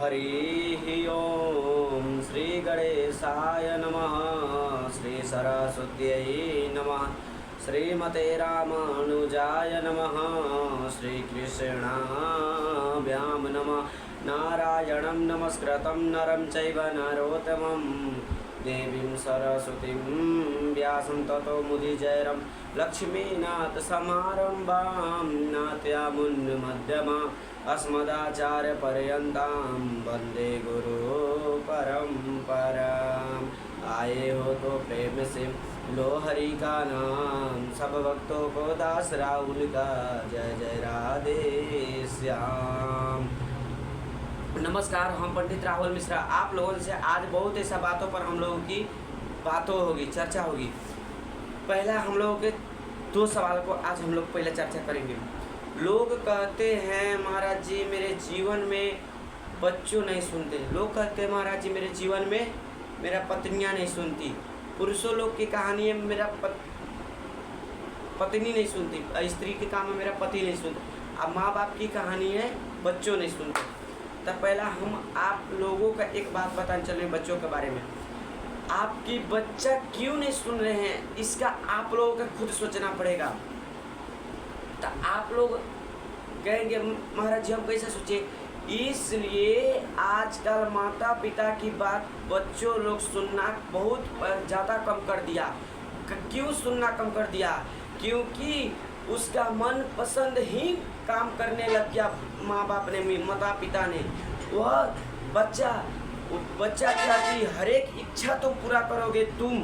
हरि ओम श्री गणेशाय नमः। श्री सरस्वत्यै नमः। श्रीमते रामानुजाय नमः। श्री कृष्णाभ्यां नमः। नारायणं नमस्कृतं नरं चैव नरोत्तमं देवीं सरस्वतीं व्यासं ततो मुदिजैरं लक्ष्मीनाथसमारम्भां नाथयामुन्मध्यमाम् अस्मदाचार्यपर्यन्तां वन्दे गुरुपरम्पराम्। आए हो तो प्रेम से लो हरि का नाम, सब भक्तों को दास राहुल का जय जय राधे श्याम। नमस्कार, हम पंडित राहुल मिश्रा आप लोगों से आज बहुत ऐसा बातों पर हम लोगों की बातों होगी, चर्चा होगी। पहला हम लोगों के दो सवाल को आज हम लोग पहले चर्चा करेंगे। लोग कहते हैं महाराज जी मेरे जीवन में बच्चों नहीं सुनते। लोग कहते हैं महाराज जी मेरे जीवन में मेरा पत्नियां नहीं सुनती। पुरुषों लोग की कहानी है मेरा पत्नी नहीं सुनती, स्त्री के काम में मेरा पति नहीं सुनता। अब माँ बाप की कहानी है बच्चों नहीं सुनते। तब पहला हम आप लोगों का एक बात बताने चले बच्चों के बारे में। आपकी बच्चा क्यों नहीं सुन रहे हैं इसका आप लोगों को खुद सोचना पड़ेगा। तो आप लोग कहेंगे महाराज जी हम कैसे सोचे, इसलिए आजकल माता पिता की बात बच्चों लोग सुनना बहुत ज़्यादा कम कर दिया। क्यों सुनना कम कर दिया? क्योंकि उसका मन पसंद ही काम करने लग गया। माँ बाप ने, माता पिता ने, वह बच्चा की हर एक इच्छा तो पूरा करोगे तुम,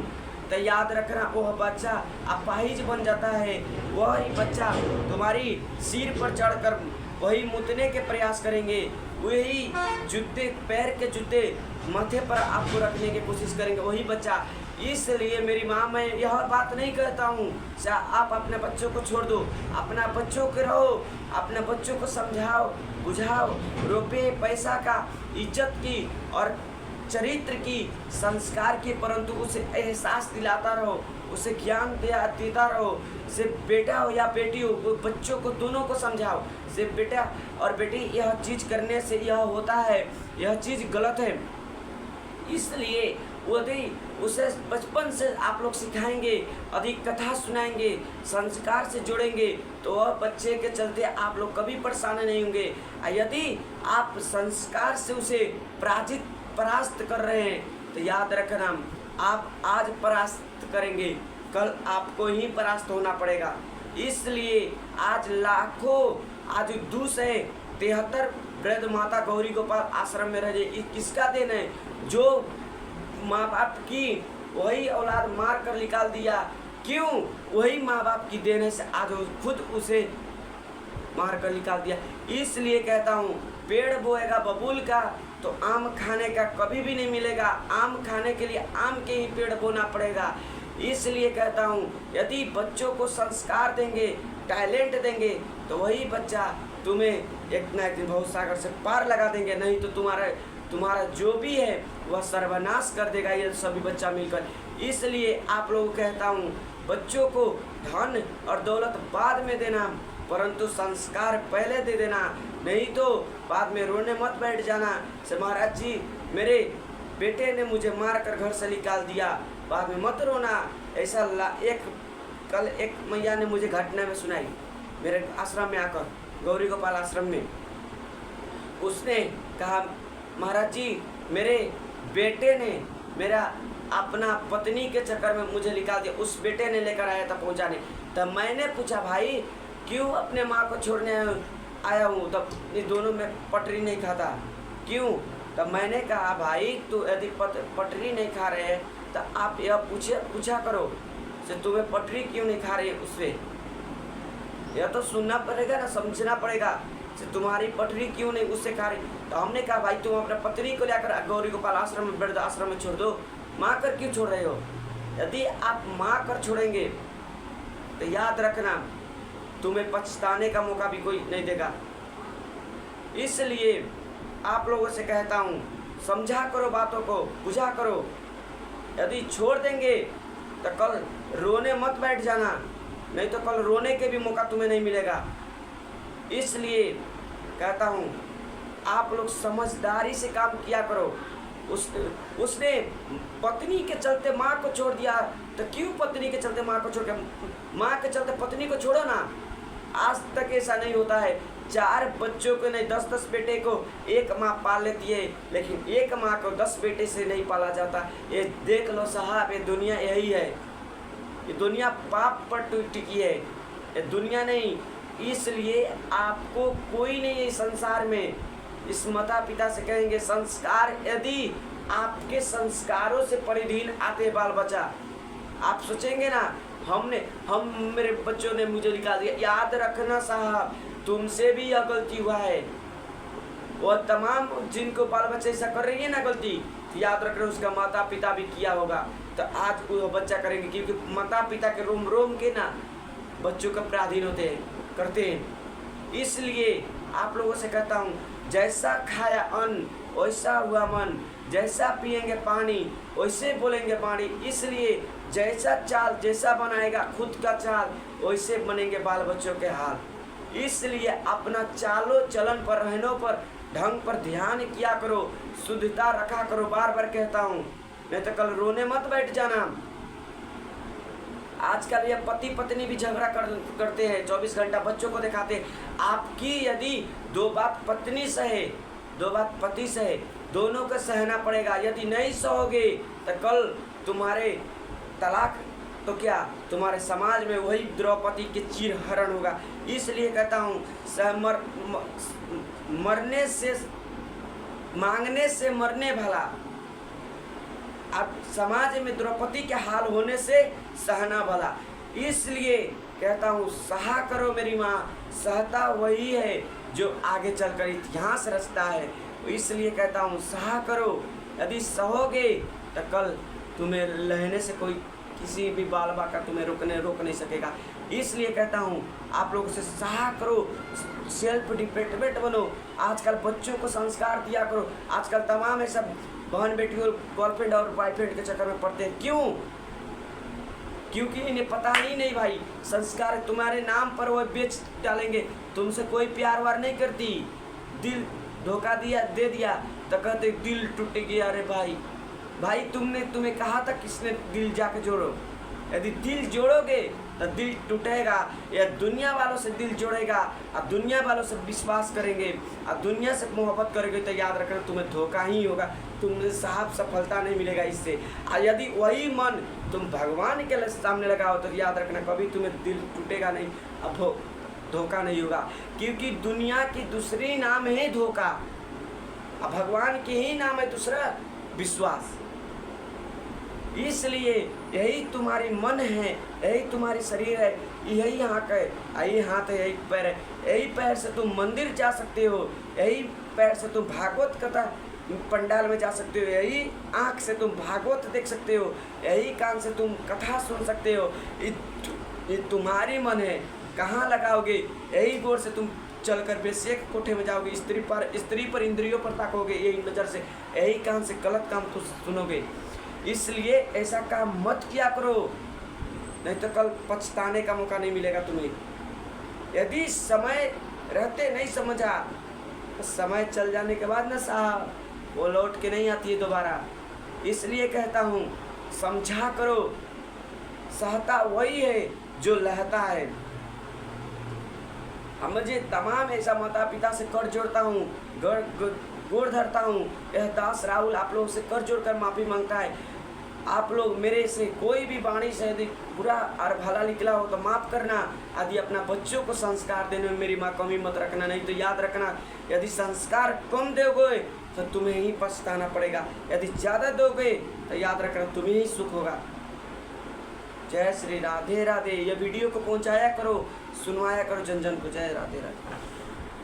तो याद रखना वह बच्चा अपाहिज बन जाता है। वही बच्चा तुम्हारी सिर पर चढ़कर वही मुतने के प्रयास करेंगे, वही जूते पैर के जूते माथे पर आपको रखने की कोशिश करेंगे वही बच्चा। इसलिए मेरी माँ मैं यह बात नहीं कहता हूँ आप अपने बच्चों को छोड़ दो, अपना बच्चों के रहो, अपने बच्चों को समझाओ बुझाओ, रुपये पैसा का, इज्जत की और चरित्र की, संस्कार की, परंतु उसे एहसास दिलाता रहो, उसे ज्ञान देता रहो। से बेटा हो या बेटी हो, बच्चों को दोनों को समझाओ से बेटा और बेटी यह चीज़ करने से यह होता है, यह चीज़ गलत है। इसलिए यदि उसे बचपन से आप लोग सिखाएंगे, अधिक कथा सुनाएंगे, संस्कार से जोड़ेंगे, तो वह बच्चे के चलते आप लोग कभी परेशान नहीं होंगे। यदि आप संस्कार से उसे परास्त कर रहे हैं तो याद रखना आप आज परास्त करेंगे, कल आपको ही परास्त होना पड़ेगा। इसलिए आज लाखों आज 273 वृद्ध माता गौरी गोपाल आश्रम में रह जाए, किसका देन है? जो माँ बाप की वही औलाद मार कर निकाल दिया। क्यों? वही माँ बाप की देन है से आज खुद उसे मार कर निकाल दिया। इसलिए कहता हूँ पेड़ बोएगा बबूल का तो आम खाने का कभी भी नहीं मिलेगा। आम खाने के लिए आम के ही पेड़ बोना पड़ेगा। इसलिए कहता हूँ यदि बच्चों को संस्कार देंगे, टैलेंट देंगे, तो वही बच्चा तुम्हें एक ना एक दिन बहुत सागर से पार लगा देंगे, नहीं तो तुम्हारा जो भी है वह सर्वनाश कर देगा ये सभी बच्चा मिलकर। इसलिए आप लोगों को कहता हूँ बच्चों को धन और दौलत बाद में देना, परंतु संस्कार पहले दे देना, नहीं तो बाद में रोने मत बैठ जाना से महाराज जी मेरे बेटे ने मुझे मार कर घर से निकाल दिया, बाद में मत रोना। ऐसा कल एक मैया ने मुझे घटना में सुनाई मेरे आश्रम में आकर, गौरी गोपाल आश्रम में। उसने कहा महाराज जी मेरे बेटे ने मेरा अपना पत्नी के चक्कर में मुझे निकाल दिया, उस बेटे ने लेकर आया था पहुंचाने। तब मैंने पूछा भाई क्यों अपने माँ को छोड़ने आया हूँ, तब ये दोनों में पटरी नहीं खाता क्यों? तब मैंने कहा भाई तो यदि पटरी नहीं खा रहे हैं तो आप यह पूछा करो से तुम्हें पटरी क्यों नहीं खा रही है, उससे यह तो सुनना पड़ेगा ना, समझना पड़ेगा से तुम्हारी पटरी क्यों नहीं उससे खा रही। तो हमने कहा भाई तुम अपने पत्नी को लेकर गौरी गोपाल आश्रम में, वृद्ध आश्रम में छोड़ दो, माँ कर क्यों छोड़ रहे हो? यदि आप माँ कर छोड़ेंगे तो याद रखना तुम्हें पछताने का मौका भी कोई नहीं देगा। इसलिए आप लोगों से कहता हूँ समझा करो, बातों को बुझा करो। यदि छोड़ देंगे तो कल रोने मत बैठ जाना, नहीं तो कल रोने के भी मौका तुम्हें नहीं मिलेगा। इसलिए कहता हूँ आप लोग समझदारी से काम किया करो। उसने पत्नी के चलते माँ को छोड़ दिया, तो क्यों पत्नी के चलते माँ को छोड़ के, माँ के चलते पत्नी को छोड़ो ना। आज तक ऐसा नहीं होता है, 4 बच्चों को नहीं 10-10 बेटे को एक माँ पाल लेती है, लेकिन एक माँ को 10 बेटे से नहीं पाला जाता। ये देख लो साहब, ये दुनिया यही है। ये दुनिया पाप पर टिकी है, ये दुनिया नहीं। इसलिए आपको कोई नहीं है संसार में, इस माता पिता से कहेंगे संस्कार, यदि आपके संस्कारों से परिधीन आते बाल बच्चा, आप सोचेंगे ना हम मेरे बच्चों ने मुझे निकाल दिया। याद रखना साहब, तुमसे भी यह गलती हुआ है। वो तमाम जिनको बाल बच्चे ऐसा कर रही है ना गलती, याद रखना उसका माता पिता भी किया होगा, तो आज वो बच्चा करेंगे। क्योंकि माता पिता के रोम रोम के ना बच्चों का पराधीन होते हैं, करते हैं। इसलिए आप लोगों से कहता हूँ, जैसा खाया अन्न वैसा हुआ मन, जैसा पिएंगे पानी वैसे बोलेंगे पानी। इसलिए जैसा चाल जैसा बनाएगा खुद का चाल, वैसे बनेंगे बाल बच्चों के हाल। इसलिए अपना चालो चलन पर, रहनों पर, ढंग पर ध्यान किया करो, शुद्धता रखा करो। बार बार कहता हूँ, नहीं तो कल रोने मत बैठ जाना। आजकल ये पति पत्नी भी झगड़ा करते हैं, 24 घंटा बच्चों को दिखाते हैं। आपकी यदि 2 बात पत्नी सहे, 2 बात पति सहे, दोनों को सहना पड़ेगा। यदि नहीं सहोगे तो कल तुम्हारे तलाक, तो क्या तुम्हारे समाज में वही द्रौपदी के चीरहरण होगा। इसलिए कहता हूँ, मरने से मांगने से मरने भला। अब समाज में द्रौपदी के हाल होने से सहना भला। इसलिए कहता हूँ, सहा करो मेरी माँ, सहता वही है जो आगे चलकर इतिहास रचता है। इसलिए कहता हूँ, सहा करो। यदि सहोगे तो कल तुम्हें रहने से कोई किसी भी बाल बाका तुम्हें रोक नहीं सकेगा। इसलिए कहता हूँ, आप लोगों से सहा करो, सेल्फ डिपेंडेंट बनो। आजकल बच्चों को संस्कार दिया करो। आजकल तमाम ऐसा बहन बेटी और गर्लफ्रेंड और बॉयफ्रेंड के चक्कर में पड़ते हैं। क्यों? क्योंकि इन्हें पता ही नहीं भाई, संस्कार तुम्हारे नाम पर वो बेच डालेंगे। तुमसे कोई प्यार वार नहीं करती, दिल धोखा दे दिया तो कहते दिल टूट गया। अरे भाई तुम्हें कहा था किसने दिल जाके जोड़ो। यदि दिल जोड़ोगे तो दिल टूटेगा, या दुनिया वालों से दिल जोड़ेगा और दुनिया वालों से विश्वास करेंगे और दुनिया से मोहब्बत करेंगे, तो याद रखना तुम्हें धोखा ही होगा, तुम्हें साफ सफलता नहीं मिलेगा इससे। और यदि वही मन तुम भगवान के सामने लगाओ तो याद रखना कभी तुम्हें दिल टूटेगा नहीं, अब धोखा नहीं होगा। क्योंकि दुनिया की दूसरी नाम है धोखा और भगवान की ही नाम है दूसरा विश्वास। इसलिए यही तुम्हारी मन है, यही तुम्हारी शरीर है, यही आँख है, यही हाथ है, यही पैर है। यही पैर से तुम मंदिर जा सकते हो, यही पैर से तुम भागवत कथा पंडाल में जा सकते हो, यही आँख से तुम भागवत देख सकते हो, यही कान से तुम कथा सुन सकते हो। ये तुम्हारी मन है, कहाँ लगाओगे? यही गोर से तुम चलकर बेश्या के कोठे में जाओगे, स्त्री पर इंद्रियों पर ताकोगे, यही नज़र से, यही कान से गलत काम तो सुनोगे। इसलिए ऐसा काम मत किया करो, नहीं तो कल पछताने का मौका नहीं मिलेगा तुम्हें। यदि समय रहते नहीं समझा तो समय चल जाने के बाद ना साहब वो लौट के नहीं आती है दोबारा। इसलिए कहता हूँ, समझा करो, सहता वही है जो लहता है। हम मुझे तमाम ऐसा माता पिता से कर जोड़ता हूँ, गोड़ धरता हूँ। यह दास राहुल आप लोगों से कर जोड़ कर माफ़ी मांगता है। आप लोग मेरे से कोई भी वाणी से यदि बुरा और भला निकला हो तो माफ़ करना। यदि अपना बच्चों को संस्कार देने में मेरी माँ कमी मत रखना, नहीं तो याद रखना यदि संस्कार कम दोगे तो तुम्हें ही पछताना पड़ेगा, यदि ज़्यादा दोगे तो याद रखना तुम्हें ही सुख होगा। जय श्री राधे राधे। ये वीडियो को पहुँचाया करो, सुनवाया करो जन जन को। जय राधे राधे।